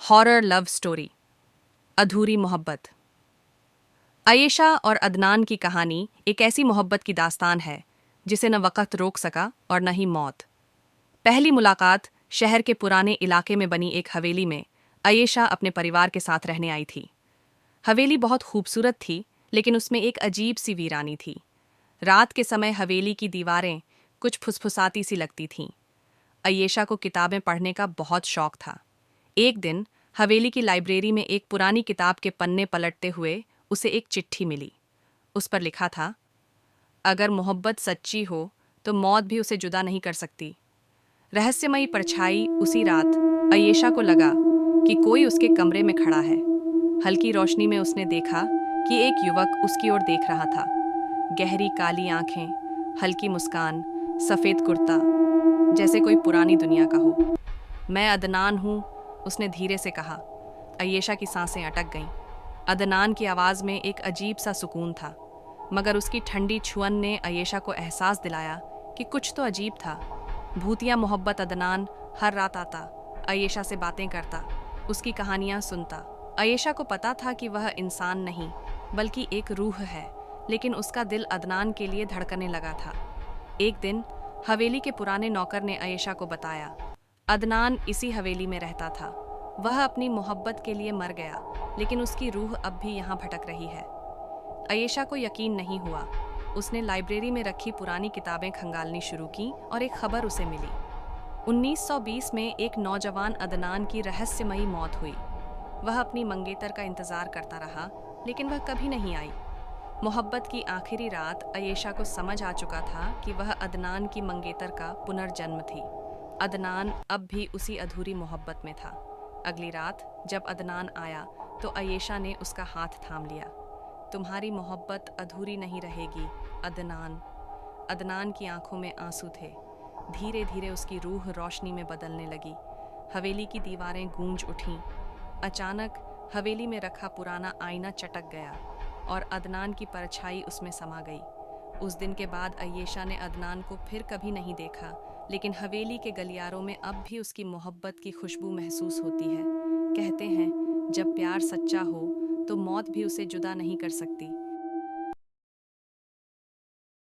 Horror love story, अधूरी मोहब्बत। आयशा और अदनान की कहानी एक ऐसी मोहब्बत की दास्तान है जिसे न वक़्त रोक सका और न ही मौत। पहली मुलाकात शहर के पुराने इलाके में बनी एक हवेली में आयशा अपने परिवार के साथ रहने आई थी। हवेली बहुत खूबसूरत थी, लेकिन उसमें एक अजीब सी वीरानी थी। रात के समय हवेली की दीवारें कुछ फुसफुसाती सी लगती थीं। आयशा को किताबें पढ़ने का बहुत शौक था। एक दिन हवेली की लाइब्रेरी में एक पुरानी किताब के पन्ने पलटते हुए उसे एक चिट्ठी मिली। उस पर लिखा था, अगर मोहब्बत सच्ची हो तो मौत भी उसे जुदा नहीं कर सकती। रहस्यमयी परछाई उसी रात आयशा को लगा कि कोई उसके कमरे में खड़ा है। हल्की रोशनी में उसने देखा कि एक युवक उसकी ओर देख रहा था। गहरी काली आंखें, हल्की मुस्कान, सफ़ेद कुर्ता, जैसे कोई पुरानी दुनिया का हो। मैं अदनान हूँ, उसने धीरे से कहा। आयशा की सांसें अटक गईं। अदनान की आवाज़ में एक अजीब सा सुकून था, मगर उसकी ठंडी छुअन ने आयशा को एहसास दिलाया कि कुछ तो अजीब था। भूतिया मोहब्बत अदनान हर रात आता, आयशा से बातें करता, उसकी कहानियाँ सुनता। आयशा को पता था कि वह इंसान नहीं, बल्कि एक रूह है, लेकिन उसका दिल अदनान के लिए धड़कने लगा था। एक दिन हवेली के पुराने नौकर ने आयशा को बताया, अदनान इसी हवेली में रहता था। वह अपनी मोहब्बत के लिए मर गया, लेकिन उसकी रूह अब भी यहाँ भटक रही है। आयशा को यकीन नहीं हुआ। उसने लाइब्रेरी में रखी पुरानी किताबें खंगालनी शुरू की और एक खबर उसे मिली। 1920 में एक नौजवान अदनान की रहस्यमयी मौत हुई। वह अपनी मंगेतर का इंतजार करता रहा, लेकिन वह कभी नहीं आई। मोहब्बत की आखिरी रात आयशा को समझ आ चुका था कि वह अदनान की मंगेतर का पुनर्जन्म थी। अदनान अब भी उसी अधूरी मोहब्बत में था। अगली रात जब अदनान आया तो आयशा ने उसका हाथ थाम लिया। तुम्हारी मोहब्बत अधूरी नहीं रहेगी, अदनान। अदनान की आंखों में आंसू थे। धीरे धीरे उसकी रूह रोशनी में बदलने लगी। हवेली की दीवारें गूंज उठीं। अचानक हवेली में रखा पुराना आईना चटक गया और अदनान की परछाई उसमें समा गई। उस दिन के बाद आयशा ने अदनान को फिर कभी नहीं देखा, लेकिन हवेली के गलियारों में अब भी उसकी मोहब्बत की खुशबू महसूस होती है। कहते हैं, जब प्यार सच्चा हो तो मौत भी उसे जुदा नहीं कर सकती।